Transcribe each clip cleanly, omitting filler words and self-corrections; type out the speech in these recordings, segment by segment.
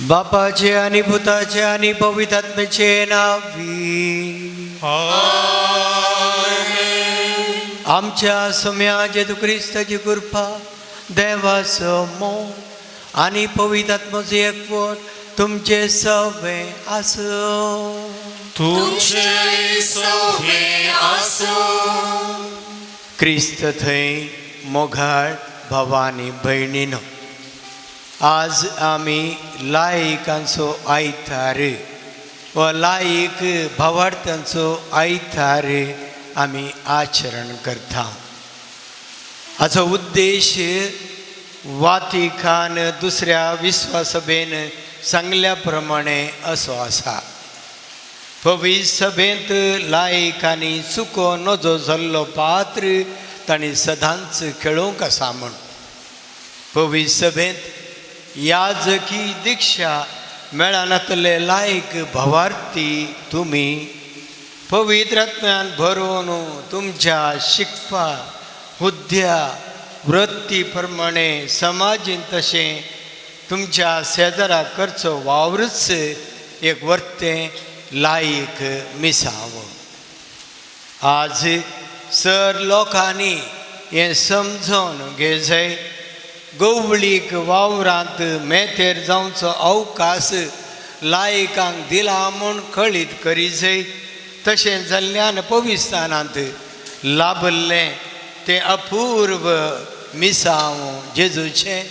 बापाचे आणि भूताचे आणि पवित्र आत्म्याचे नावी आमच्या सम्या जेजू ख्रिस्ताची कृपा देवाचो मोग आणि पवित्र आत्म्याचे एकवट तुमचे सवे आसो क्रिस्त थंय मोघाड भावानी भयणीनो आज आमी लायकांचो आयतार व लायक भावार्थांचो आयतार आमी आचरण करता. हाचो उद्देश वातिकान दुसऱ्या विश्वासभेन सांगल्या प्रमाणे असो आसा. पवित्र सभेंत लायकांनी चुको नजो जाल्लो पात्र तांणी सदांच खेळोवंक आसा म्हूण पवित्र सभेंत याजकी दिक्षा मेळनातले लायक भावार्थी तुमी पवित्र आत्म्यान भरून तुमच्या शिकपा हुद्द्या वृत्ती प्रमाणे समाजीन तशें तुमच्या शेजाराक करचो वावरूच एक वर्तें लायक मिसाव. आज सर लोकांनी हें समजून घेजय गवळीक वावरांत मेथेर जावचो अवकाश लायकांक दिला म्हूण कळीत करीजय. तशें जाल्ल्यान पवित्रांत लाभल्लें तें अपूर्व मिसाव जेजूचें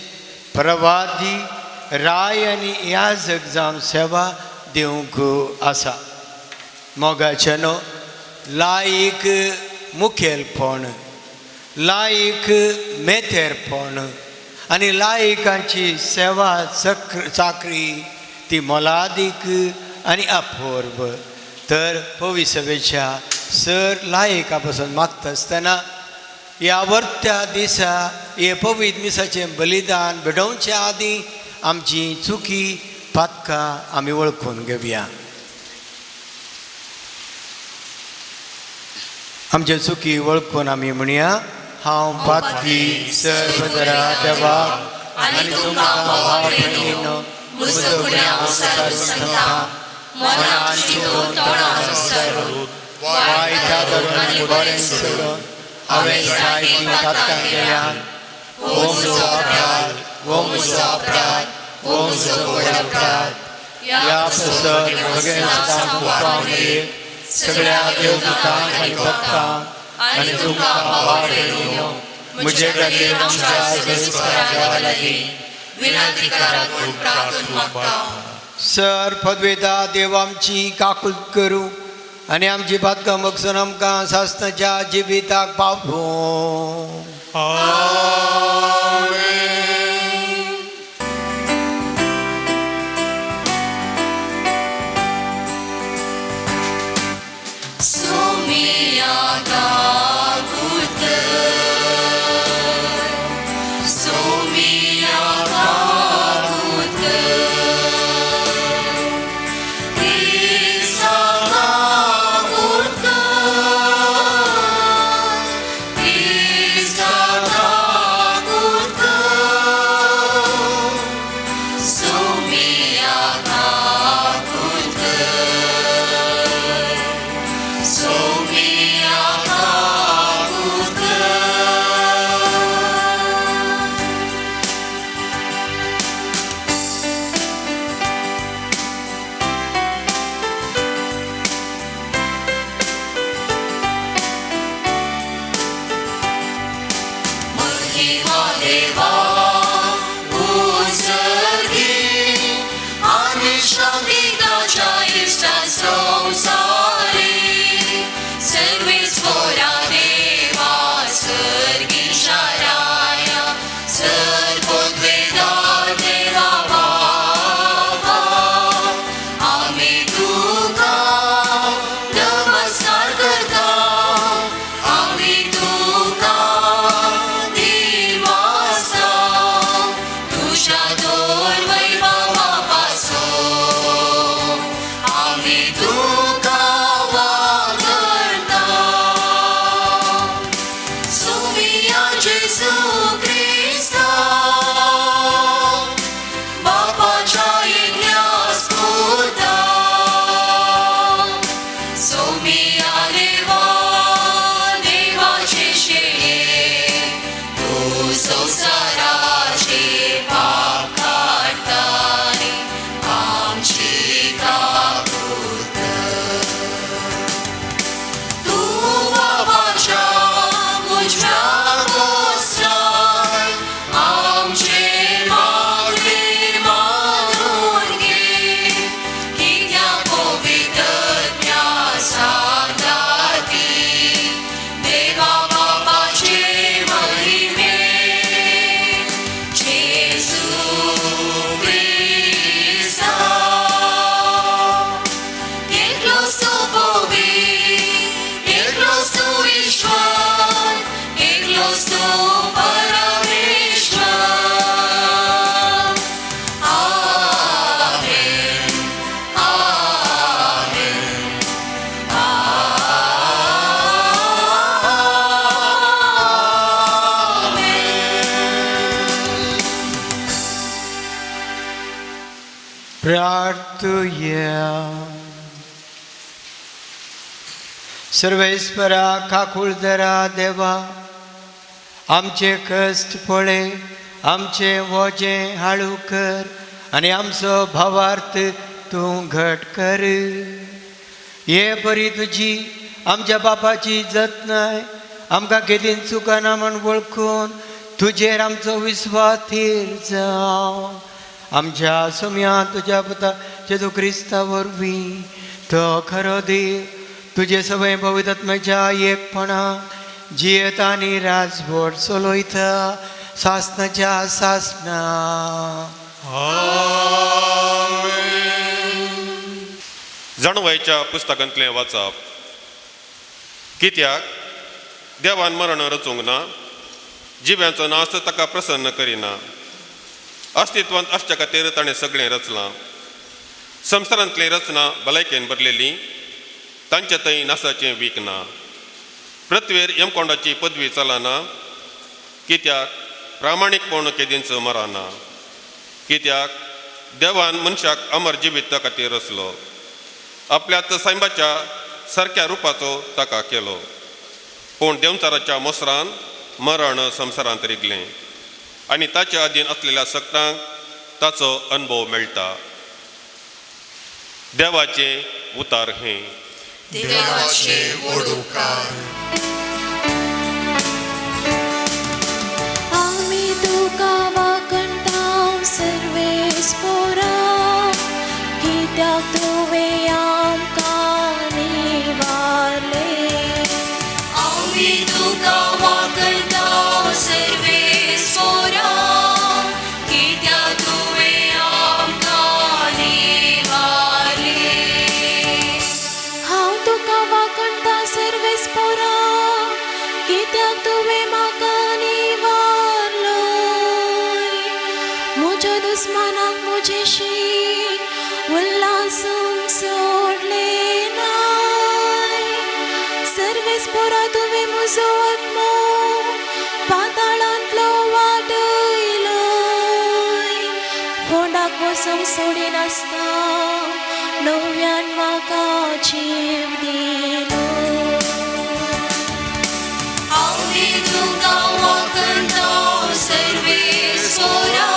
प्रवादी राय आनी याजक जावन सेवा दिवंक आसा. मोगाचेनो लायक मुखेलपण, लायक मेथेरपण आनी लायकांची सेवा चाकरी ती मोलादीक आनी अपूर्व. तर पवित्र सभेच्या सर लायका पासून मागता आसतना ह्या वर्त्या दिसा हे पवित्र मिसाचें बलिदान भेटोवच्या आदीं आमची चुकी पातकां आमी वळखून घेवया. आमचे चुकी वळखून आमी म्हणया, हांव पातकी सर्वधरा देवा आनी तुमकां भाव भयणीनो म्हजो गुन्यांव सांगता. मनान चिंतून तोंडान विसरून वायटा धरून आनी बरें सोडून हांवें जायतीं पातकां केल्यान हो म्हजो अपराध, हो म्हजो अपराध, हो म्हजो व्हड अपराध. ह्या पासून भगवंताक उपकार सगळ्या देवदूतांक आनी भक्तांक आनी तुमकां भाव भयणीनो म्हजे खातीर आमच्या देवा लागीं विनंती करात म्हूण प्रार्थना मागता. सर पदवेदा देव आमची काकूट करूं आनी आमची पातकां मोगसून आमकां सासणाच्या जिविताक पावूं. So me प्रार्थूया. सर्वेस्परा काकुळदरा देवा, आमचे कश्ट पळे, आमचे वोजे हाळू कर आनी आमचो भावार्थ तूं घट कर. हे बरी तुजी आमच्या बापाची जतनाय आमकां केदीन चुकाना म्हण वळखून तुजेर आमचो विस्वास थीर जावं. आमच्या सुम्या तुज्या पुता जेजू क्रिस्ता वरवीं तो खरो देव तुजे सगळे पवित्र आत्म्याच्या एकपणा जियेत आनी राजभोट चलयता सासनाच्या सासना. जाणवायच्या पुस्तकांतलें वाचप. कित्याक देवान मरण रचूंक ना, जिव्यांचो नाश ताका प्रसन्न करिना. अस्तित्वांत आसच्या खातीर ताणें सगळें रचलां. संवसारांतली रचना भलायकेन भरलेली, तांचे थंय नासाचें वीख ना. पृथ्वीर यमकोंडाची पदवी चलना, कित्याक प्रामाणीकपण केदींच मरना. कित्याक देवान मनशाक अमर जिवीत खातीर रचलो. आपल्याच सायबाच्या सारक्या रुपाचो ताका केलो. पूण देंवचाराच्या मोसरान मरण संवसारांत रिगलें आनी ताच्या अधीन असलेल्या सगळ्यांक ताचो अनुभव मेळटा. देवाचे उतार हे. देवाचे ओडूकार. आमी तुका वाकणटाव सर्वेस्परा, कित्याक तुवें आमकां निवारले. आमी तुका वाकणटाव सर्वेस्परा, कित्याक तुवें आमकां निवारले. हांव तुका वाकणटा सर्वेस्परा, कित्याक तुवें म्हाका निवारलो. म्हज्या दुस्मानाक म्हजेशी उल्हासूंक सोडले नाय. सर्वेस्परा तुवें म्हजो आत्मो पाताळांतलो वाडयलो. फोंडाक वचूंक सोडिनासता नव्यान म्हाका जीव दिलो. आमी तुका वाकणटाव सर्वेस्परा,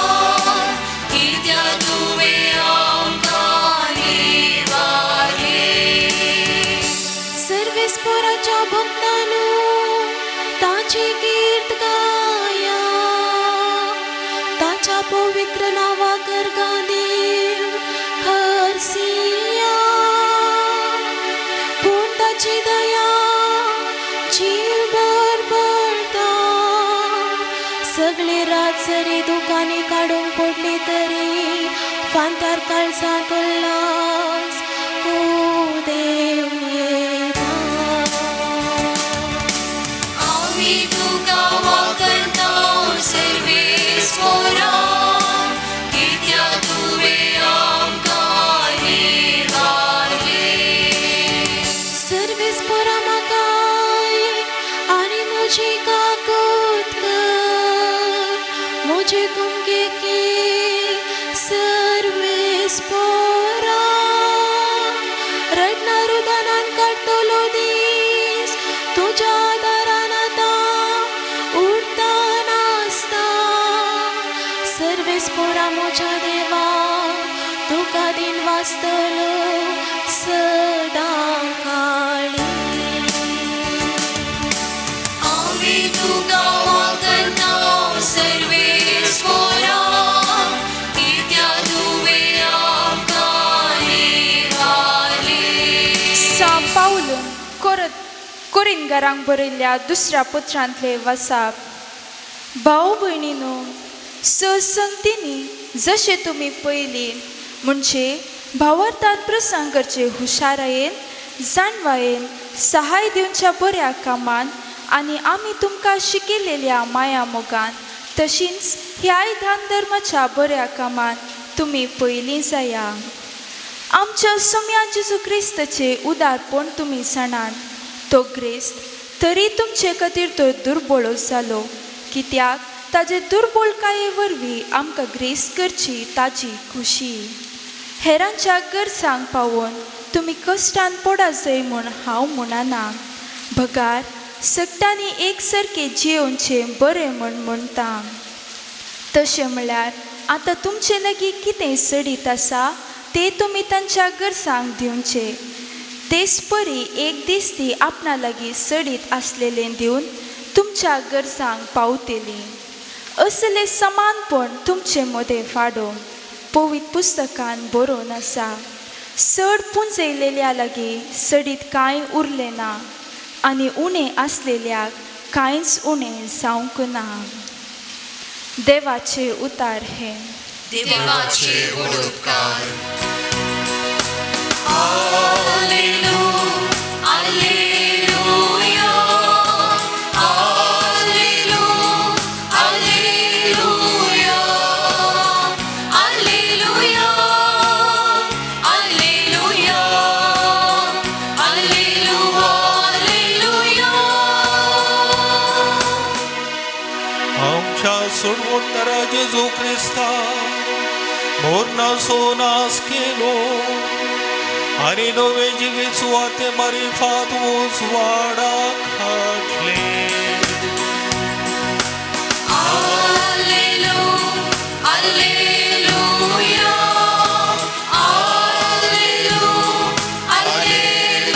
कित्याक तुवें आमकां निवारले. सर्वेस्पराच्या भक्तांनो ताची कीर्त गाया. ताच्या पवित्र नांवाकर गादेव हरसिया. पूण ताची दया जीवभर भरता. सगळे रात जरी दुकानी काडूंक पडली तरी फांत्यार काळजांत उल्हास देव नेता. आमी तुका वाकणटाव सर्वेस्परा, कित्याक तुवें आमकां निवारले. सर्वेस्परा म्हाकाय आनी म्हजी काकूट कर. म्हजे कुमकेकी सर्वेस्परा. रडना रुदानान काडटलो तुझ्या दारान आतां उरता नासता सर्वेस्पोरा म्हज्या देवा तुका दिन वाचतलो सदां काळी आमी तुका वागता सर्वेस्पोरा कित्या तुवें आमकां निवाले. सांत पाऊलून कोरिंथांक बरयल्ल्या दुसऱ्या पत्रांतले वाचप. भाव भयणीनो, संगतींनी जशे तुमी पयली म्हणजे भावार्थान प्रसंग करचे हुशारायेन जाणवायेन सहाय दिवच्या बऱ्या कामान आनी आमी तुमकां शिकयलेल्या माया मोगान तशींच ह्या दान धर्माच्या बऱ्या कामान तुमी पयलीं जाया. आमच्या सम्या जेजू क्रिस्ताचे उदारपण तुमी जाणात. तो क्रिस्त तरी तुमचे खातीर तो दुर्बळ जालो कित्याक ताजे दुर्बळकाये वरवीं आमकां ग्रेस करची ताची खुशी. हेरांच्या गरजांक पावोवन तुमी कश्टान पडा जाय म्हूण हांव म्हणना. भगार सगळ्यांनी एक सारके जियोवचे बरें म्हूण म्हणटा. तशें म्हळ्यार आतां तुमचे लागीं कितें सडीत आसा ते तुमी तांच्या गरजांक दिवचे. तेच परी एक दीस ती आपणा लागीं सडीत आसलेलें दिवन तुमच्या गरजांक पावतली. असले समानपण तुमचे मदें फाडो पवित्र पुस्तकान बरोवन आसा. सड पुंजयलेल्या लागीं सडीत कांय उरलें ना आनी उणें आसलेल्याक कांयच उणें जावंक ना. देवाचे उतार हे. देवाचे उपकार. Alleluia, Alleluia, Alleluia, Alleluia, Alleluia, Alleluia, Alleluia, Alleluia. आमच्या सोडवणारा जेजू ख्रिस्ता मोरना सोनास केलो आणि नवे जिवे सुवाते मारिफात वोस वाडाक हाडले. Alleluia, Alleluia, Alleluia, Alleluia,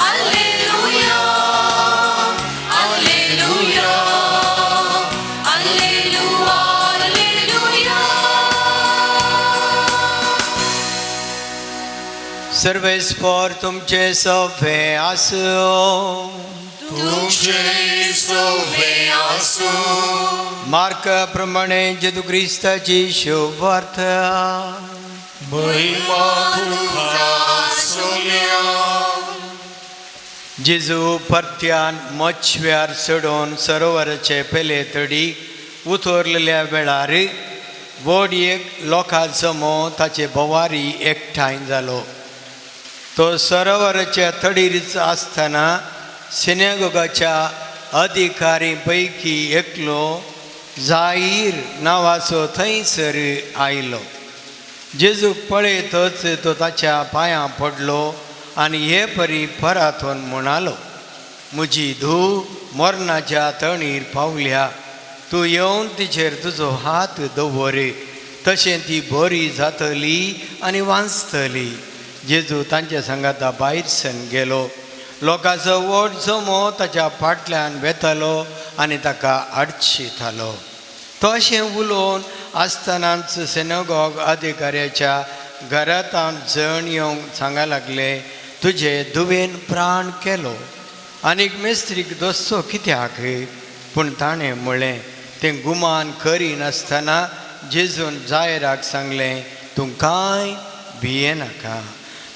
Alleluia, Alleluia, Alleluia, Alleluia. सर्वेस्पर तुमचे सवे आसो. तुमचे सवे आसो. मार्क प्रमाणे जेजू क्रिस्ताची शुभार्थ. महिमा तुका सोम्या. जेजू परत्यान मच्छव्यार चडोवन सरोवराचे पेले तडी उतरलेल्या वेळार व्हड एक लोकां जमो ताचे बोवारी एकठांय जालो. तो सरोवराच्या तडीरच आसतना सिनेगोगाच्या अधिकारी पैकी एकलो जाईर नांवाचो थंयसर आयलो. जेजूक पळयतच तो ताच्या पांयां पडलो आनी हे परी परातून म्हणालो, म्हजी धूव मरणाच्या तणीर पावल्या. तूं येवन तिचेर तुजो हात दवर. तशें ती बरी जातली आनी वाचतली. जेजू तांच्या सांगाता भायर सन गेलो. लोकांचो व्हड जमो ताच्या फाटल्यान वेतालो आनी ताका आडशीतालो. तो अशें उलोवन आसतनाच सिनेगॉग अधिकाऱ्याच्या घरांत जण येवंक सांगूंक लागले, तुजे धुवेन प्राण केलो. आनीक मेस्त्रीक दोसो कित्याक? पूण ताणें म्हळें, तें गुमान करिनासतना जेजून जायराक सांगलें, तूं कांय भियेनाका,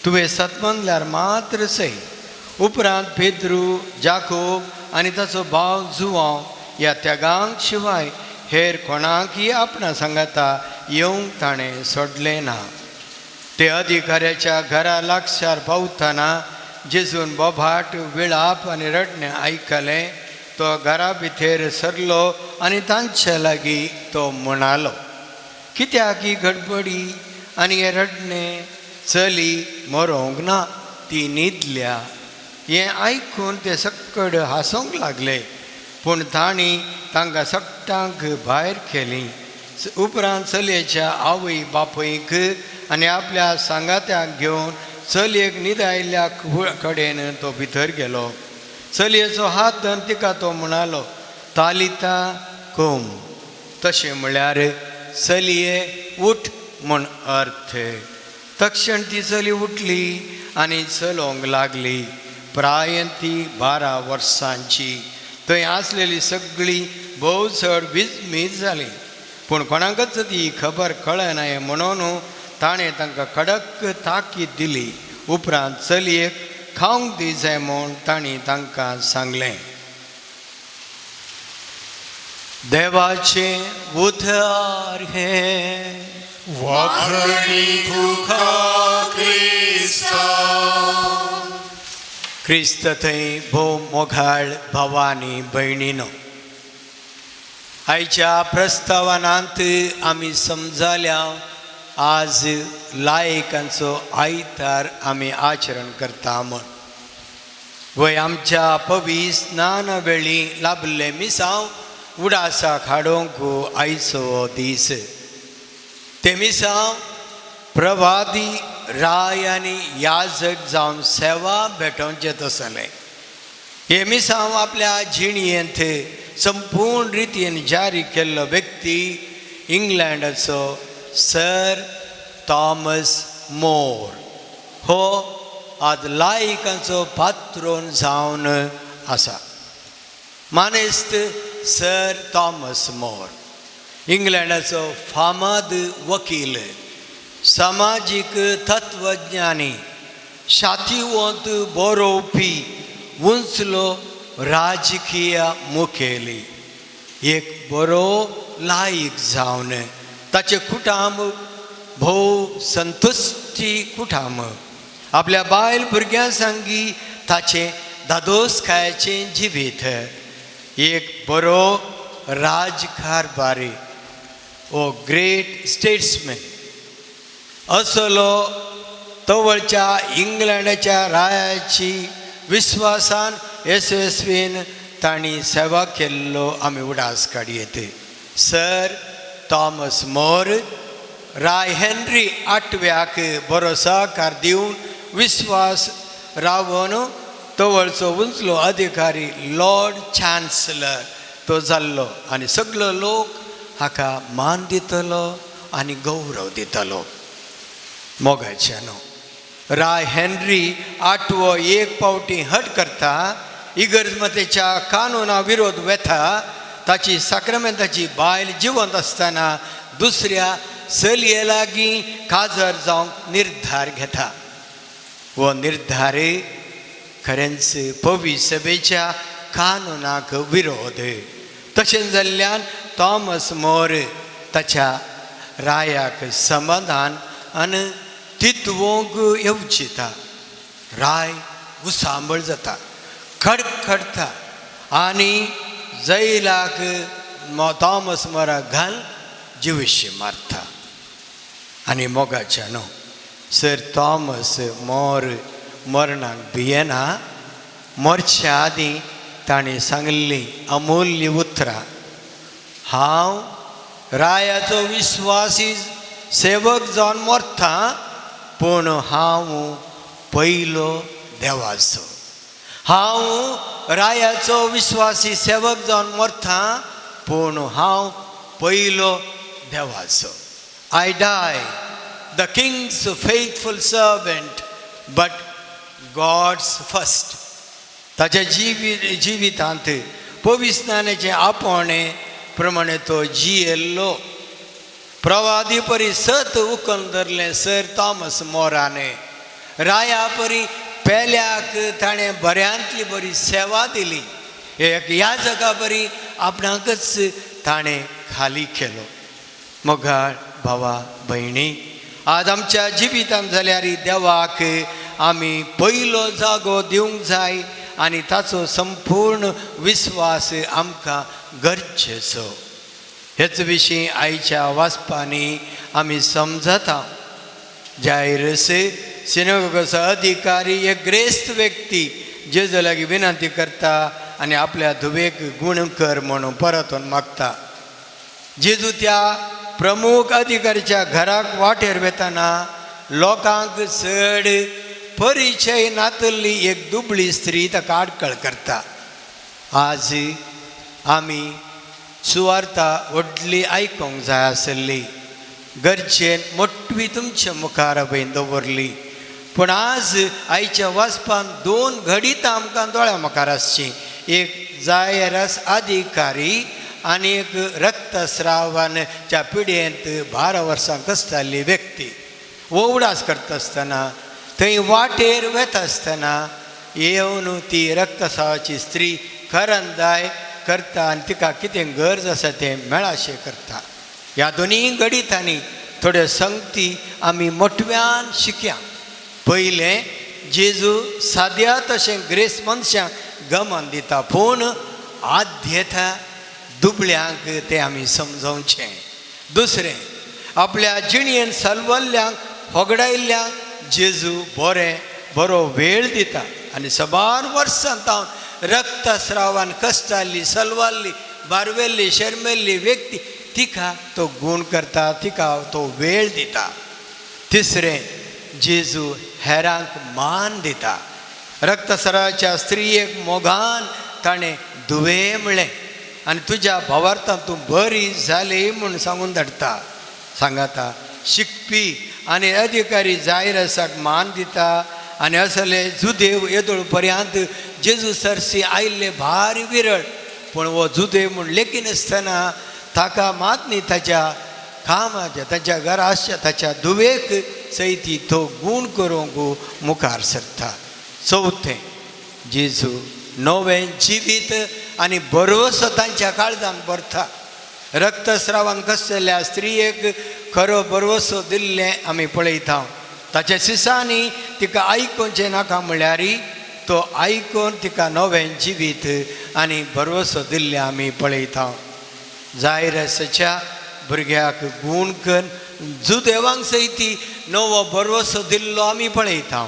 तुवें सतमंदल्यार मात्र सय. उपरांत पेद्रू, जाकोब आनी ताचो भाव जुवांव ह्या तेगांक शिवाय हेर कोणाकय आपणा सांगाता येवंक ताणें सोडलें ना. ते अधिकाऱ्याच्या घरा लागसार पावतना जेजून बोभाट, विळाप आनी रडणें आयकलें. तो घरा भितर सरलो आनी तांचे लागीं तो म्हणालो, कित्याक ही गडबडी आनी हे रडणें? चली मरोंक ना, ती न्हिदल्या. हें आयकून ते सकड हांसूंक लागले. पूण तांणी तांकां सगळ्यांक भायर केलीं. उपरांत चलयेच्या आवय बापयक आनी आपल्या सांगात्याक घेवन चलयेक न्हीद आयिल्ल्या कडेन तो भितर गेलो. चलयेचो हात धरून तिका तो म्हणलो, तालिता कोम, तशें म्हळ्यार चलये उठ म्हूण अर्थ. तक्षण ती चली उठली आनी चलोवंक लागली. प्रायेन ती 12 वर्सांची. थंय आसलेली सगळीं भोव चड विस्मीत जालीं. पूण कोणाकच ती खबर कळना म्हणून ताणें तांकां कडक ताकीद दिली. उपरांत चलयेक खावंक दी जाय म्हूण तांणी तांकां सांगलें. देवाचें उद्धार हें वाखणी तुका क्रिस्ता. क्रिस्त थंय भोव मोगाळ भावांनी भयणीनो, आयच्या प्रस्तावनांत आमी समजाल्या आज लायकांचो आयतार आमी आचरण करता म्हूण. वय आमच्या पवी स्नान वेळी लाभले मिसांव उडासाक हाडूंक आयचो हो दीस. ते मिसांव प्रवादी राय आनी याजक जावन सेवा भेटोवचें तसलें. हे मिसांव आपल्या जिणयेंत संपूर्ण रितीन जारी केल्लो व्यक्ती इंग्लंडाचो सर थॉमस मोर हो आज लायकांचो पात्रोन जावन आसा. मानेस्त सर थॉमस मोर इंग्लंडाचो फामाद वकील, सामाजीक तत्वज्ञानी, शातिवंत बरोवपी, उंचलो राजकीय मुखेली, एक बरो लायक जावन ताचे कुटुंब भोव संतुश्टी कुटुंब. आपल्या बायल भुरग्यां सांगी ताचे दादोसकायेचें जिवीत. एक बरो राजकारभारी, ओ ग्रेट स्टेट्समॅन असलो तवळच्या इंग्लंडाच्या रायाची विश्वासान यशस्वीन तांणी सेवा केल्लो आमी उडास काडयेत. सर थॉमस मोर राय हेनरी 8व्याक बरो सहकार दिवन विश्वास रावन तवळचो उंचलो अधिकारी लॉर्ड चान्सलर तो जाल्लो आनी सगळो लोक हाका मान दितलो आनी गौरव दितलो. मोगाच्यानो राय हेनरी 8वो एक पावटी हट करता, इगर्जमतेच्या कानुना विरोध वेता, ताची साक्रामेंताची बायल जिवंत आसतना दुसऱ्या चलये लागीं काजर जावंक निर्धार घेता. हो निर्धार खरेंच पवी सभेच्या कानुनाक विरोध. तशें जाल्ल्यान थॉमस मोर ताच्या रायाक समाधान आनी तितवोंक येवचिता. राय उसांबळ जाता, खडखडता आनी जैलाक थॉमस मोराक घाल जिवीशी मारता. आनी मोगाच्यानो सर थॉमस मोर मरणाक भियेना. मरच्या आदीं ताणें सांगल्ली अमूल्य उतरां, हांव रायाचो विश्वासी सेवक जावन मरता, पूण हांव पयलो देवाचो. हांव रायाचो विश्वासी सेवक जावन मरता, पूण हांव पयलो देवाचो. I die the king's faithful servant but God's first. ताच्या जिवितांत पविस्नानाचें आपोवणे प्रमाणे तो जियेल्लो. प्रवादी परी सत उखलून धरलें सर थॉमस मोराने. राया परी पेल्याक ताणें बऱ्यांतली बरी सेवा दिली. एक याजका बरी आपणाकच ताणें खाली केलो. मोगाळ भावा भयणी, आज आमच्या जिवितांत जाल्यार देवाक आमी पयलो जागो दिवंक जाय आनी ताचो संपूर्ण विश्वास आमकां गरजेचो. हेच विशीं आयच्या वाचपांनी आमी समजता. जायरस सिनेगोगाचो अधिकारी एक ग्रेस्त व्यक्ती जेजू लागी विनंती करता आनी आपल्या धुवेक गुण कर म्हणून परतून मागता. जेजू त्या प्रमुख अधिकाऱ्याच्या घराक वाटेर वेताना लोकांक चड परिचय नातल्ली एक दुबळी स्त्री ताका आडकळ करता. आज आमी सुवार्ता व्हडली आयकोंक जाय आसली, गरजेन मोठवी तुमच्या मुखार हांवें दवरली. पूण आज आयच्या वाचपान 2 घडीत आमकां दोळ्या मुखार आसची. एक जायरस अधिकारी आनी एक रक्तस्रावाच्या पिडेंत 12 वर्सां कसताल्ली व्यक्ती. वोवडास करता आसतना थंय वाटेर वेता आसतना येवन ती रक्तस्रावाची स्त्री खरंदाय करता आनी तिका कितें गरज आसा तें मेळाशें करता. ह्या दोनी गणितांनी थोड्यो संगती आमी मोठव्यान शिकया. पयलें, जेजू साद्या तशें ग्रेस मनशांक गमन दिता, पूण आद्यता दुबळ्यांक तें आमी समजोवचें. दुसरें, आपल्या जिणयेन सलवल्ल्यांक होगडायल्ल्यांक जेजू बरो वेळ दिता आनी सबार वर्सां तावन रक्तस्रावान कश्टाल्ली, सलवाल्ली, बारवेल्ली, शर्मेल्ली व्यक्ती तिका तो गूण करता, तिका तो वेळ दिता. तिसरें, जेजू हेरांक मान दिता. रक्तस्रावाच्या स्त्रियेक मोगान ताणें दुवे म्हणलें आनी तुज्या भावार्थान तूं बरी जाली म्हूण सांगून धाडटा. सांगाता शिकपी आनी अधिकारी जायरसाक मान दिता आनी असले जुदेव येदोळ पर्यंत जेजू सरसी आयिल्ले भारी विरळ. पूण हो जुदेव म्हूण लेकीन आसतना ताका मात न्ही ताच्या कामाच्या, ताच्या घरा आसच्या ताच्या दुवेक सयती तो गूण करूंक मुखार सरता. चवथें, जेजू नवें जिवीत आनी भरवसो तांच्या काळजान भरता. रक्तस्रावान कसलेल्या स्त्रियेक खरो भरवसो दिल्लें आमी पळयता. ताच्या सिसांनी तिका आयकोवचें नाका म्हळ्यार तो आयकोवन तिका नवें जिवीत आनी भरवसो दिल्लें आमी पळयता. जायरसाच्या भुरग्याक गूण कर जुदेवांक सयती नवो भरवसो दिल्लो आमी पळयता.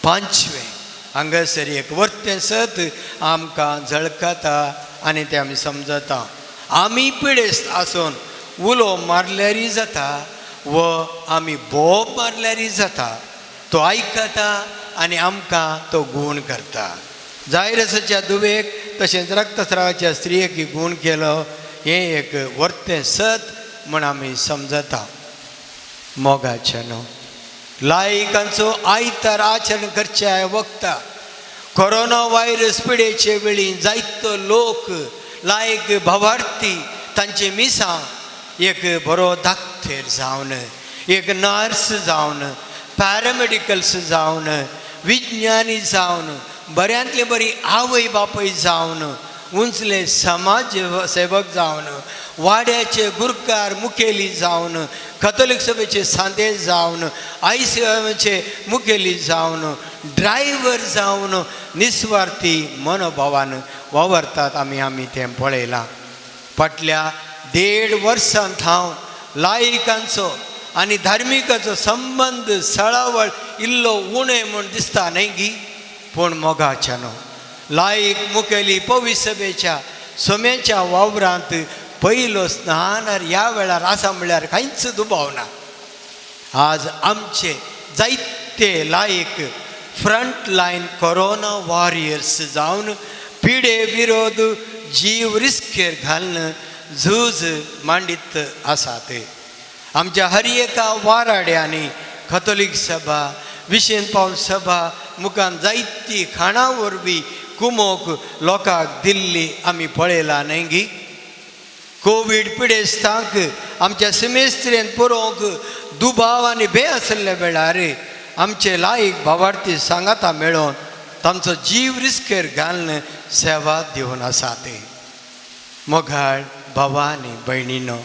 पांचवें, हांगासर एक वर्तें सत आमकां झळकता आनी तें आमी समजता. आमी पिडेस्त आसून उलो मारल्यारय जाता व आमी बोब मारल्यारय जाता, तो आयकता आनी आमकां तो गूण करता. जायरसाच्या दुवेक तशेंच रक्तस्रावाच्या स्त्रियेक गूण केलो हें एक वर्तें सत म्हूण आमी समजता. मोगाचें न्हू, लायकांचो आयतार आचरण करच्या वखदां कोरोना व्हायरस पिडेचे वेळी जायतो लोक लायक भावार्थी तांचे मिसां एक बरो धाकटेर जावन, एक नर्स जावन, पॅरामेडिकल्स जावन, विज्ञानी जावन, बऱ्यांतले बरी आवय बापय जावन, उंचले समाज सेवक जावन, वाड्याचे गुरकार मुखेली जावन, कॅथोलीक सभेचे सांदे जावन, ICMचे मुखेली जावन, ड्रायव्हर जावन निस्वार्थी मनोभावान वावरतात आमी तें पळयलां. फाटल्या 1.5 वर्सांत हांव लायकांचो आनी धार्मिकाचो संबंद सळावळ इल्लो उणें म्हूण दिसता न्हय गी, पूण मोगाचें न्हू. लायक मुखेली पवित्र सभेच्या सोम्याच्या वावरांत पयलो स्नानार ह्या वेळार आसा म्हळ्यार कांयच दुबाव ना. आज आमचे जायते लायक फ्रंट लायन कोरोना वॉरियर्स जावन पिडे विरोध जीव रिस्केर घालून झूज मांडीत आसात. आमच्या हर एका वाराड्यांनी कॅथोलीक सभा, विशेन पावल सभा मुखान जायती खाणां वरवीं कुमोक लोकांक दिल्ली आमी पळयलां न्हय गी. कोवीड पिडेस्तांक आमच्या सिमेस्त्रेन पुरोवंक दुबाव आनी भे आसल्या वेळार आमचे लायक भावार्थी सांगाता मेळोवन तांचो जीव रिस्केर घालून सेवा दिवन आसात. मोगाळ भावांनी भयणीनो,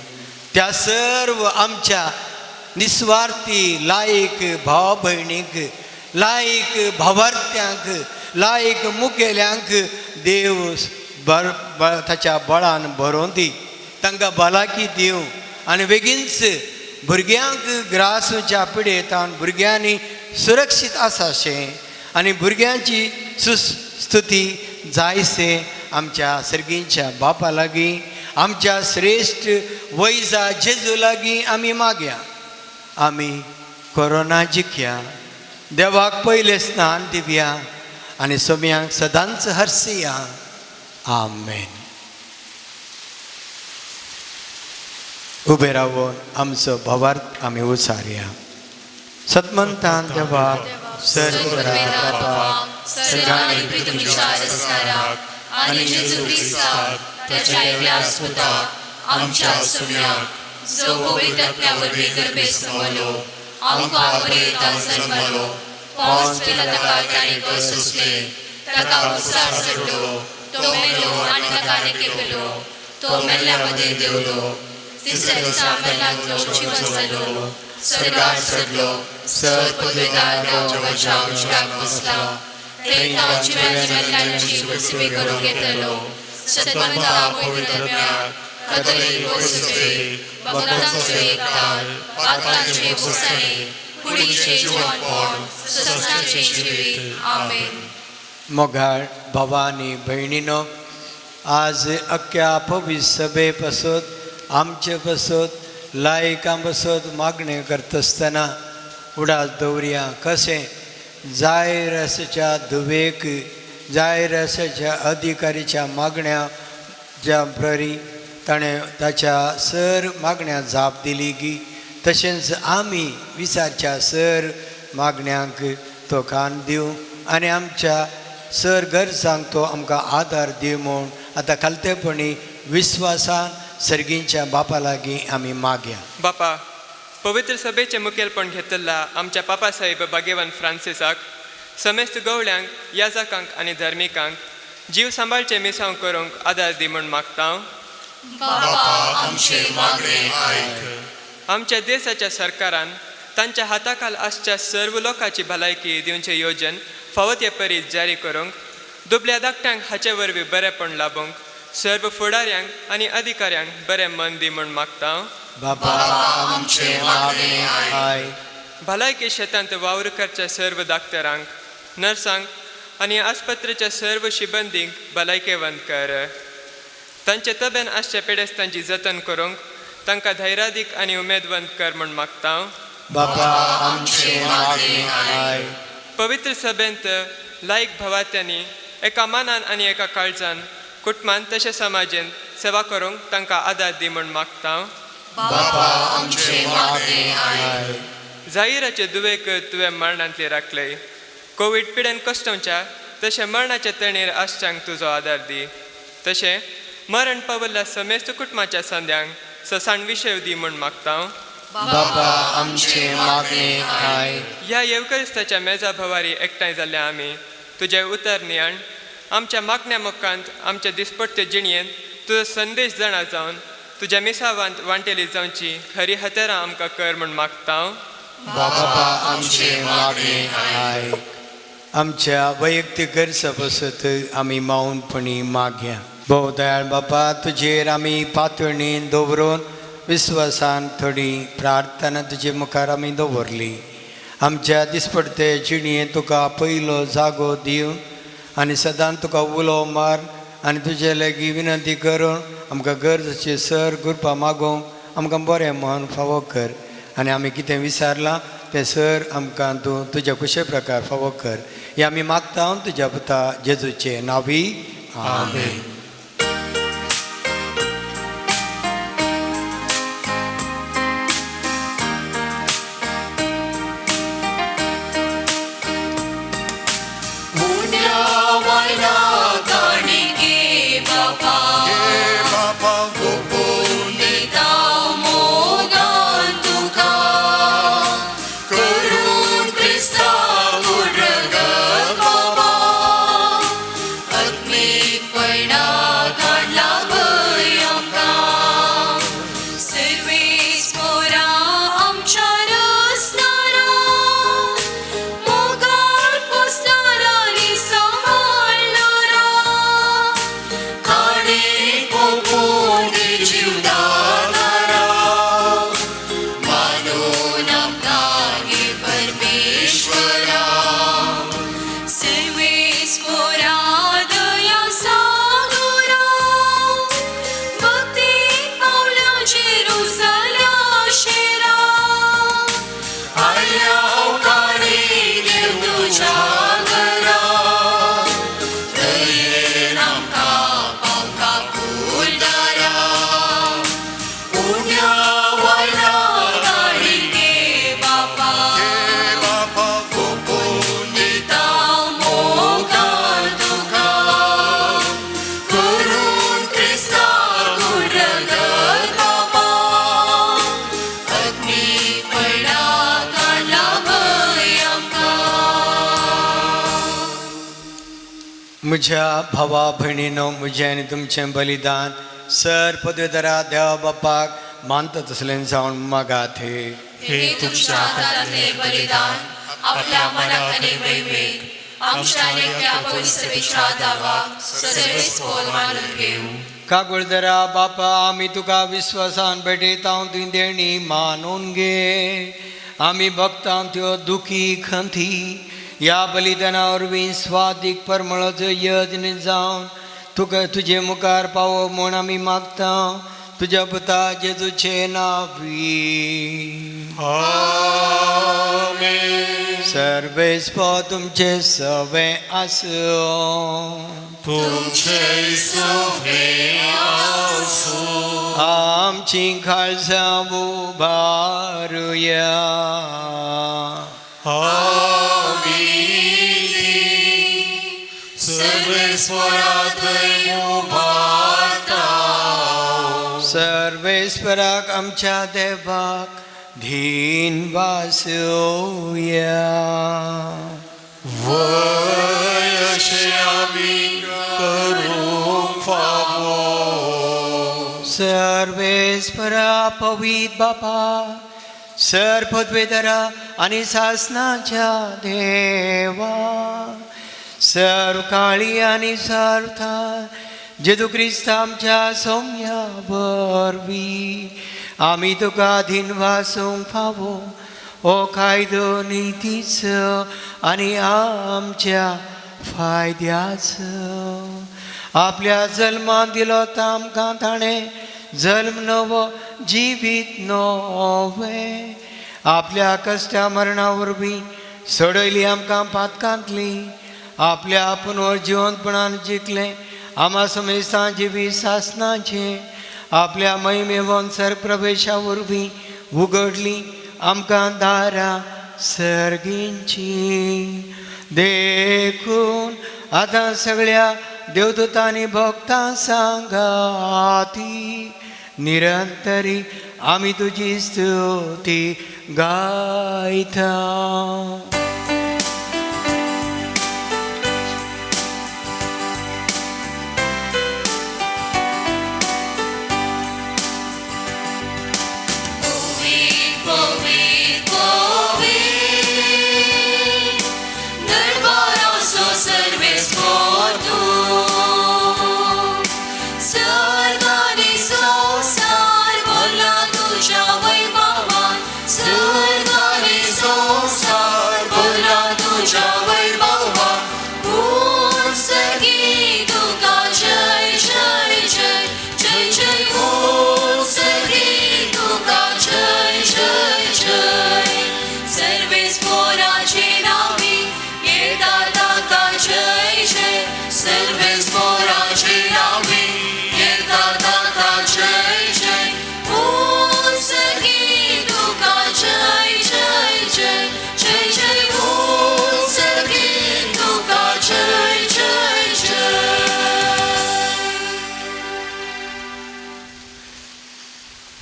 त्या सर्व आमच्या निस्वार्थी लायक भाव भयणीक, लायक भावार्थ्यांक, लायक मुखेल्यांक देव ताच्या बळान भरोवन दी, तांकां भलायकी दिवं आनी बेगीनच भुरग्यांक ग्रासूच्या पिडेंतान भुरग्यांनी सुरक्षीत आसाशें आनी भुरग्यांची स्तुती जायसे आमच्या सर्गींच्या बापा लागीं आमच्या श्रेष्ठ वैजा जेजू लागीं आमी मागया. आमी कोरोना जिखया, देवाक पयले स्नान दिवया आनी सोम्यांक सदांच हरसिया. आमेन. उबे रावून आमचो भावार्थ आमी उचारया. सतमंतान देवाक बापाक सगळ्यांनी प्रीतम विचार असणाराक आणि जेजू ख्रिस्ताक त्याच्या एकल्या पुताक आमच्या सोम्याक जो पवित्र आत्म्यावरवी गर्भे समलो आमकां बरेता जन्मलो पावस पिलाताका ताणें तो सोंसले ताका उसार चडलो तो मेलो आनी ताका केलो तो मेल्ल्यामध्ये देवलो तिसऱ्या दिसा मेल्ल्यांतलो जिवन जालो स्वर्गार चडलो सर पदवेदार देवाच्या उजव्याक बसला थंय तां जिव्यांच्या मेल्ल्यांची वसवी करूंक येतलो. सतमंता पवित्र आत्म्याक कथोलीक वसुदेव भक्तांचो एकठांय पातळांचे भुसाणे कुडीचे जिवनपण सस्नाचे जिवीत. आमेन. मोगाळ भावानी भयणीनो, आज अख्ख्या पवित्र सभे पासत आमचे पासत लायकां पासत मागणें करता आसतना उडास दवरया. कशें जायरासाच्या धुवेक जायरासाच्या अधिकारीच्या मागण्या ज्या प्ररी ताणें ताच्या सर मागण्या जाप दिली की तशेंच आमी विचारच्या सर मागण्यांक तो कान दिवं आनी आमच्या सर गरजांक तो आमकां आदार दिवं म्हूण आतां खालतेपणी विस्वासान सर्गींच्या बापा लागीं आमी मागया. बापा, पवित्र सभेचे मुखेलपण घेतला आमच्या पापा साहेब भाग्यवान फ्रांसिसाक समेस्त गवळ्यांक याजकांक आनी धर्मिकांक जीव सांबाळचे मिसांव करूंक आदार दी म्हूण मागता. आमच्या देशाच्या सरकारान तांच्या हाताखाल आसच्या सर्व लोकांची भलायकी दिवचे येवजण फावो ते परीस जारी करूंक दुबळ्या धाकट्यांक हाचे वरवीं बरेपण लाभूंक सर्व फुडाऱ्यांक आनी अधिकाऱ्यांक बरें मन दी म्हूण मागता. भलायकी शेतांत वावर करच्या सर्व डाक्टरांक नर्सांक आनी आस्पत्रेच्या सर्व शिबंदींक भलायकेवंत कर. तांचे तब्यान आसच्या पेडेस्तांची जतन करूंक तांकां धैर्यादीक आनी उमेदवंत कर म्हूण मागता. पवित्र सभेंत लायक भवात्यांनी एका मानान आनी एका काळजान कुटुंबान तशें समाजेन सेवा करूंक तांकां आदार दी म्हूण मागता. जाहीराचे दुवेक तुवें मरणांतली राखले. कोविड पिडेन कश्टांच्या तशें मरणाच्या तणेर आसच्यांक तुजो आदार दी. तशें मरण पावल्ल्या समेस्त कुटुंबाच्या संद्यांक ससाण विशय दी म्हूण मागता. ह्या येवकरिस्ताच्या मेजा भवारी एकठांय जाल्ल्या आमी तुजें उतर नियाण आमच्या मागण्या मोक्कांत आमच्या दिसपट्टे जिणयेंत तुजो संदेश जाणा जावन तुज्या मिसावांत वांटेली जावची खरी हत्यारां आमकां कर म्हूण मागता. आमच्या वैयक्तीक गरजा पासत आमी मौनपणी मागया. भोव दयाळ बापा, तुजेर आमी पातळणीन दवरून विस्वासान थोडी प्रार्थना तुजे मुखार आमी दवरली. आमच्या दिसपडते जिणयेंत तुका पयलो जागो दिवन आनी सदां तुका उलो मार आनी तुजे लागीं विनंती करून आमकां गरजेचे सर गुरपा मागोवंक आमकां बरें मन फावो कर आनी आमी कितें विचारलां तें सर आमकां तूं तुज्या कुशे प्रकार फावो कर. हें आमी मागता तुज्या पुता जेजूचे नांवी. आमेन. परिणाम म्हज्या भावा भयणीनो म्हजें आनी तुमचें बलिदान सर पदवेदरा देवा बापाक मानता तसलें जावन मागात हे तुमच्या हातातले बलिदान आपल्या मनात आणि वैवेक आमच्या एकट्या पवित्र विचारादावा सर्वेस्पोल मानून घेऊ. कागुळदरा बापा आमी तुका विश्वासान भेटयता तुवें देणी मानून घे. आमी भक्तां त्यो दुखी खंती ह्या बलिदाना वरवीं स्वादीक परमळाचो यज्ञ जावन तुका तुजे मुखार पावो म्हूण आमी मागता तुज्या पुता जेजूचे नांवी. आमेन. सर्वेस्पो तुमचे सवे आसूं तुमचे सवे आसूं आमची खालसां उबारुया. सर्वेस्पराक आमच्या देवाक धीन वासूया. वयशे आमी करूंक फावो. सर्वेस्परा पवित्र बापा सर पदवेदरा आनी सासनाच्या देवा सर काळी आनी सर्था जेजू क्रिस्त आमच्या सौम्या वरवीं आमी तुका धीन वासूंक फावो हो कायदो नितीचो आनी आमच्या फायद्याचो. आपल्या जल्माक दिलो तामकां ताणें जल्म नवो जिवीत नवे आपल्या कश्टा मरणा वरवीं सोडयली आमकां पातकांतली. आपल्या पुनर जिवंतपणान जिखलें आमा समेस्तां जिवी सासनाचें आपल्या महिमेवन सर्गप्रवेशा वरवीं उगडली आमकां दारां सर्गींची. देखून आतां सगळ्या देवदूतांनी भक्तां सांगाती निरंतरी आमी तुजी स्तुती गायता.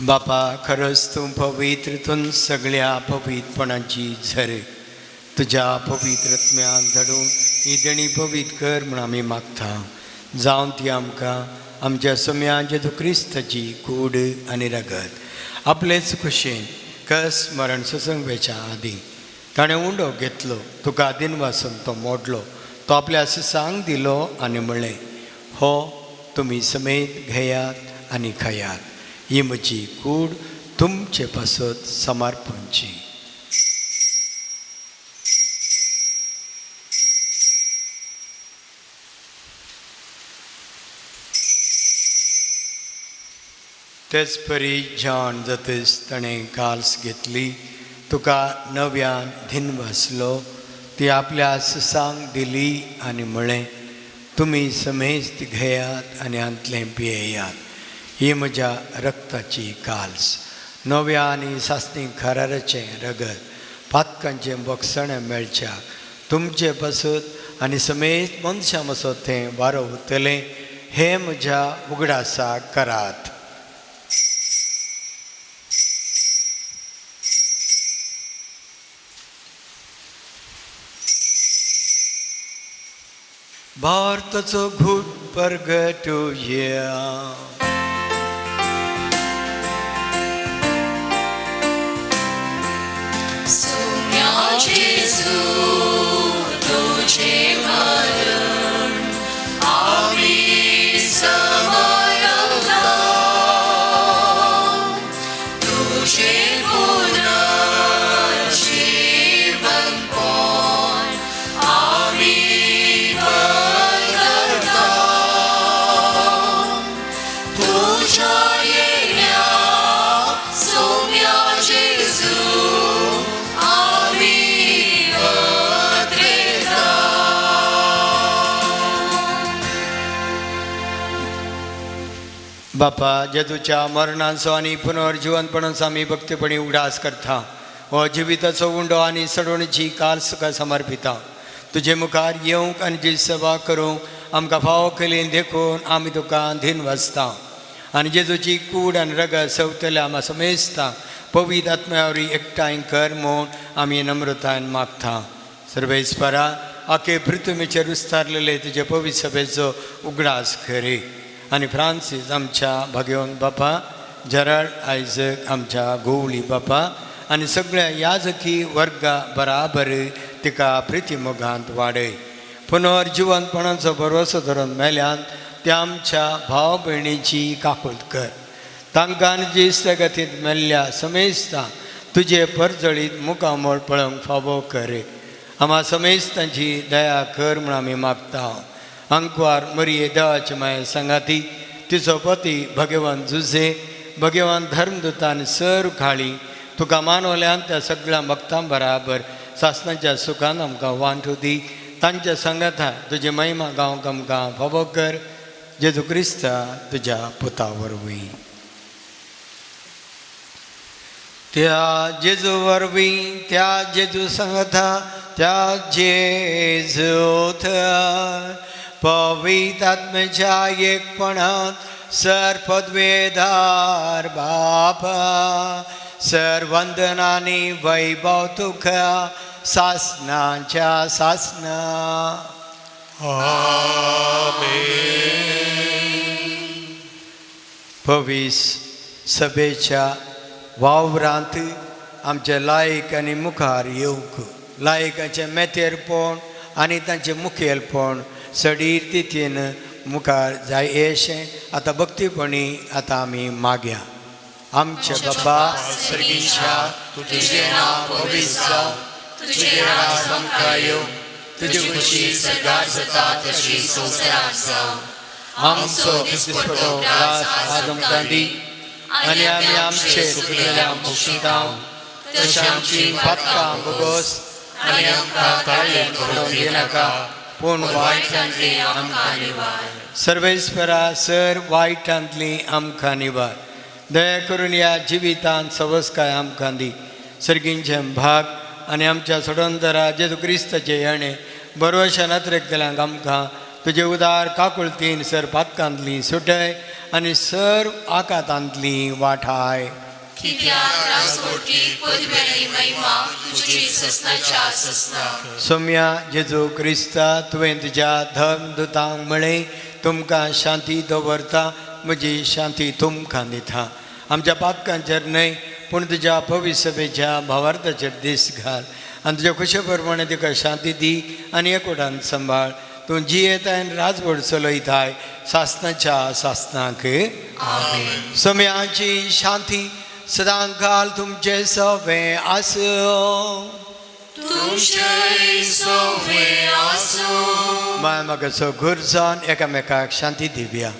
बापा खरंच तूं पवित्रतून सगळ्या पवित्रपणाची झर तुज्या पवित्रत्म्याक धडून ही देणी पवित्र कर म्हूण आमी मागता. जावन ती आमकां आमच्या सम्या जेजू क्रिस्ताची कूड आनी रगत आपलेच खुशेन कस मरण सुसंगेच्या आदीं ताणें उंडो घेतलो तुका आदीन वासून तो मोडलो तो आपल्या सिसांक दिलो आनी म्हणलें हो तुमी समेत घेयात आनी खायात ही म्हजी कूड तुमचे पासत समर्पणची. तेच परी जेवण जातच ताणें काल्स घेतली तुका नव्यान धीन वासलो ती आपल्या सुसांक दिली आनी म्हळें तुमी समेस्त घेयात आनी अंतलें पियेयात ही म्हज्या रक्ताची काल्स नव्या आनी सासणी खराराचें रगत पातकांचें बक्षणें मेळच्या तुमचे पासत आनी समेत मनशां मसत तें वारो उरतलें हें म्हज्या उगडासाक करात. भारताचो घूट परगटुया. सोम्या जेजू तुझे मरण आम्ही समयला तुझे पुनर्जीवनपण आम्ही बघता तुझ्या येण्या सोम्या जेजू बापा जेजूच्या मरणाचो आनी पुनर्जीवनपणाचो आमी भक्तीपणी उगडास करता. हो जिविताचो उंडो आनी सडोणीची काल सुका समर्पिता. तुजे मुखार येवंक आनी जी सेवा करूंक आमकां फावो केली देखून आमी तुका धीन वाचता. आनी जेजूची कूड आनी रगत सवतल्या आमी समेजता. पवित्र आत्म्यावरी एकठांय कर म्हूण आमी नम्रतायेन मागता. सर्वेस्परा आखे पृथ्वीचेर विस्तारलेले तुजे पवित्र सभेचो उगडास करे. आनी फ्रांसीस आमच्या भाग्यवन बापा, जराड आयजक आमच्या गोवळी बापा आनी सगळ्या याजकी वर्गा बराबर तिका प्रिती मोगांत वाडय. पुनर्जीवनपणाचो भरवसो धरून मेल्यान त्या आमच्या भाव भयणीची काकुळट कर. तांकां जी इश्टगतींत मेल्ल्या समेजता तुजे परजळीत मुखामोळ पळोवंक फावो कर. आम्हा समेजतांची दया कर म्हूण आमी मागता. अंकवार मरिये देवाची माये सांगाती, तिचो पती भगवान जुजे, भगवान धर्मदूतान सर खाळी तुका मानवल्यान त्या सगळ्या भक्तां बराबर सासणाच्या सुखान आमकां वांटू दी. तांच्या सांगाता तुजी महिमा गावंक आमकां फावो कर. जेजू क्रिस्ता तुज्या पुता वरवीं. त्या जेजू वरवीं, त्या जेजू सांगाता, त्या जेजू पवित्र आत्म्याच्या एकपणात सर पदवेदार बापा, सर वंदनानी वैभव तुका सासनाच्या सासना. पवित्र सभेच्या वावरांत आमचे लायक आनी मुखार येवंक, लायकाचें मेतेरपण आनी तांचें मुखेलपण सडीर तिथीन मुखार जाय येशें आतां भक्तीपणी आतां आमी मागया. आमचे बाबा सर्गीच्या, तुजें नांव पवित्र जावं, तुजें राज आमकां येवं, तुजी खुशी सदांच जाता तशी संवसारांत जावं. आमचो दिसपटो रास आज आमकां दी आनी आमी आमचे चुकलेल्यांक बक्षितांव, तशें आमची पातकां बोगोस आनी आमकां ताळ्ळें पडोवंक दिनाका, पूण वायटांतली आमकां निवार. सर्वेस्परा सर वायटांतली आमकां निवार. दया करून ह्या जिवितांत सवस्काय आमकां दी. सर्गींचें भाग आनी आमच्या सोडोनदरा जेजू क्रिस्ताचे येणे बरोवशा नत्रेक केल्यांक आमकां तुजे उदार काकुळतीन सर पातकांतली सुटय आनी सर आकांतांतली वाठाय. सोम्या जेजू क्रिस्ता, तुवें तुज्या धर्मदूतांक म्हळें तुमकां शांती दवरता, म्हजी शांती तुमकां दिता. आमच्या पातकांचेर न्हय पूण तुज्या पवित्र सभेच्या भावार्थाचेर दीस घाल आनी तुज्या खुशे प्रमाणे तिका शांती दी आनी एकवटान सांबाळ. तूं जियेताय आनी राजवट चलयताय सासनाच्या सासनाक. सोम्याची शांती सदां काल तुमचे सवे आसूं. माय म्हाका घुर जावन एकामेकाक शांती दिवया.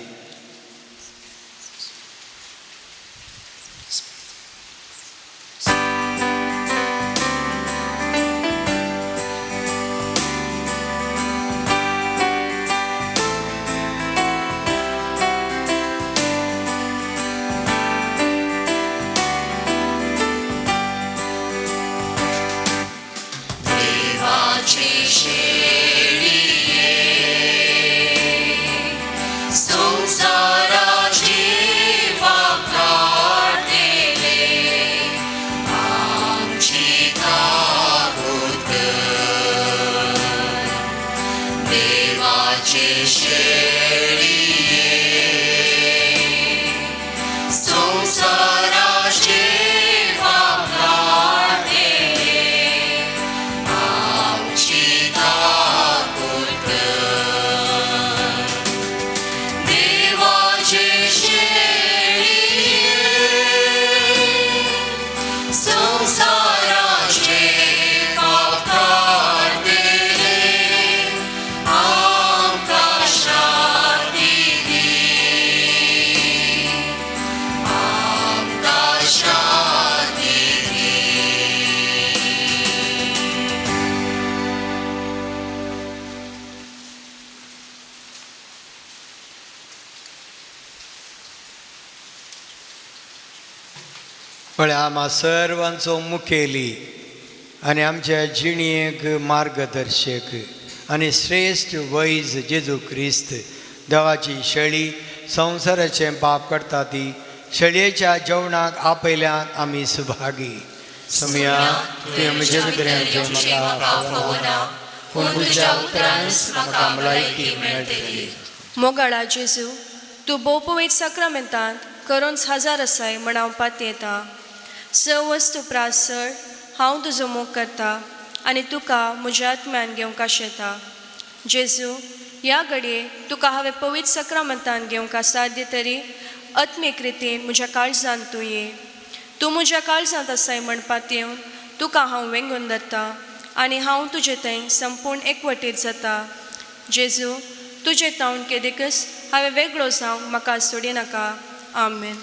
संसाराचे देवाचे शेळिये संसाराचे पाप काढे आमची काकूळ कर. देवाचे शेळिये संसाराचे पाप काढे आमका शांती दी. आमका शांती दी. म्हळ्यार आम्हा सर्वांचो मुखेली आनी आमच्या जिणयेक मार्गदर्शक आनी श्रेश्ठ वैज जेजू क्रिस्त देवाची शेळी संवसाराचें पाप करता ती शेळयेच्या जेवणाक आपयल्यान आमी सुभागी. सुमया तुवें म्हजे भितऱ्यान जेवण म्हाका फावना पूण तुज्या उतरानच म्हाका भलायकी मेळटली. मोगाळा जेजू तूं भोवपवैत सक्रामेंतांत करोन्स हजार आसाय म्हण हांव पात येता. स वस्तू प्रासळ हांव तुजो मोग करता आनी तुका म्हज्या आत्म्यान घेवंक आशेता. जेजू ह्या घडये तुका हांवें पवित्र सक्रामेंतान घेवंक साध्य तरी आत्मीक रितीन म्हज्या काळजांत तूं ये. तूं म्हज्या काळजांत आसाय म्हणपात येवन तुका हांव वेंगून धरता आनी हांव तुजे थंय संपूर्ण एकवटीत जाता. जेजू तुजे तावन केदेकच हांवें वेगळो जावंक म्हाका सोडिनाका. आमेन.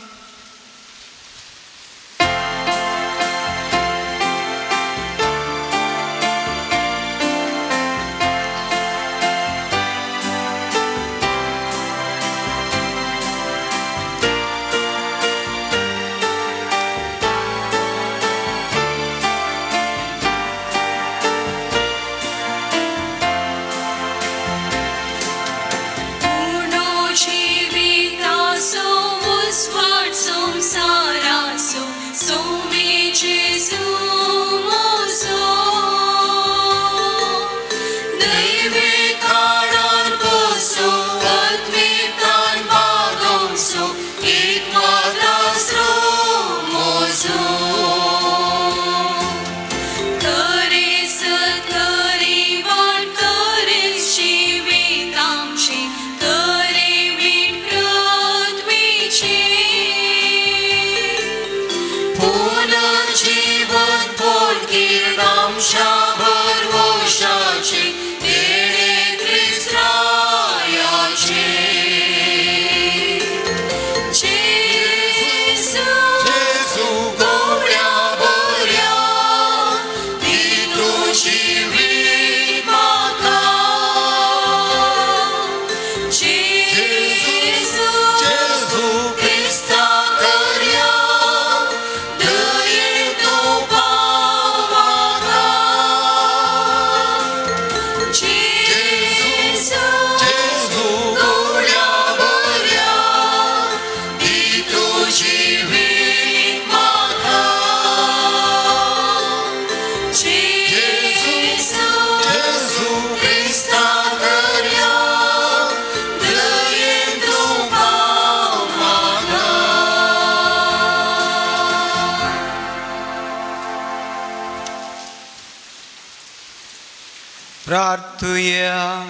प्रार्थुया.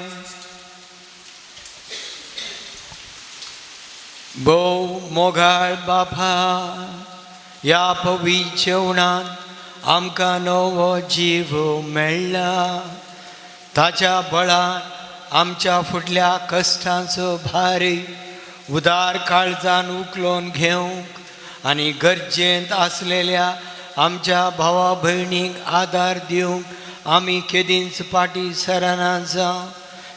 भोव मोगाळ बापा, ह्या पवित्र जेवणांत आमकां नवो जीव मेळ्ळा. ताच्या बळान आमच्या फुडल्या कश्टांचो भार उदार काळजान उखलून घेवंक आनी गरजेंत आसलेल्या आमच्या भावा भयणीक आदार दिवंक आमी केदींच पाटी सराना जावं.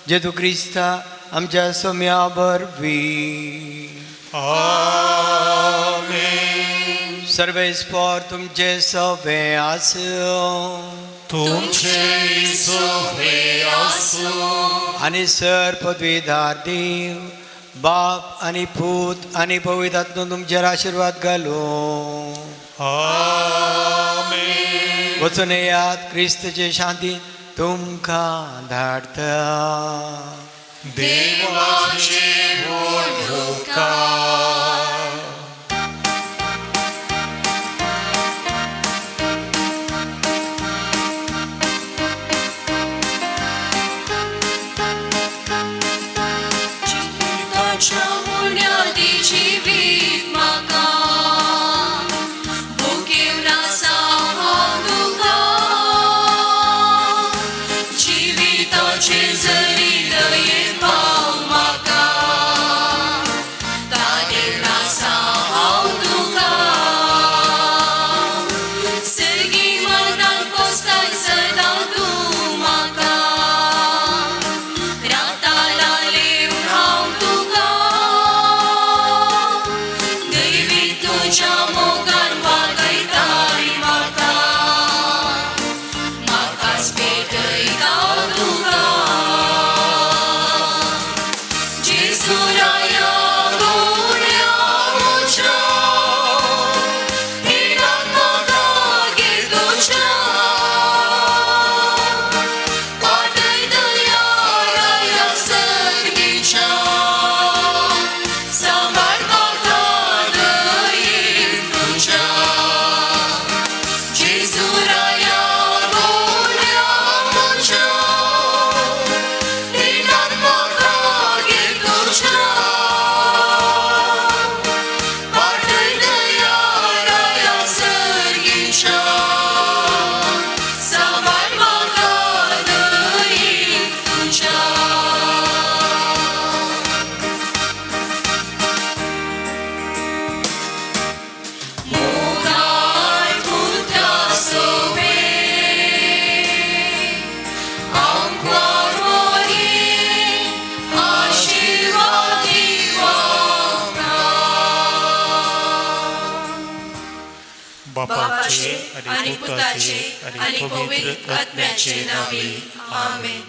जेजू क्रिस्ता आमच्या सोम्या वरवीं. आमेन. सर्वेस्पर तुमचे सवे आसूं. तुमचे सवे आसूं. आनी सर पदवीदार देव बाप आनी पूत आनी पवित्र आत्मो तुमचेर आशिर्वाद घालूं. आमेन. वचून येयात, क्रिस्तचे शांती तुमकां धाडटा. देवाचे ओळखा जिविताच्या बुन्यादी जिवीत म्हाका भोगेवना सांग तुका जिविताचे जरी दयेन भाव म्हाका तादेवना सांग तुका सर्गी मनान पोसताय सदां तूं म्हाका राताला लेवन हांव तुका दैवीक तुज्या मोगान वागयताय म्हाका म्हाकाच भेटयता तुका जेजू राया गोड्या म्हज्या हिरान म्हाका घे तुज्या पातय दया राया सर्गीच्या सांबाळ म्हाका दयेन तुज्या जेजू राया गोड्या म्हज्या हिरान म्हाका घे तुज्या पातय दया राया सर्गीच्या सांबाळ म्हाका दयेन तुज्या मोगाळ पुत्रा सोबे आमकां मोरी आशिर्वाद दिवंका बापाचे आणि पुताचे आणि पवित्र आत्म्याचे नावे आमेन.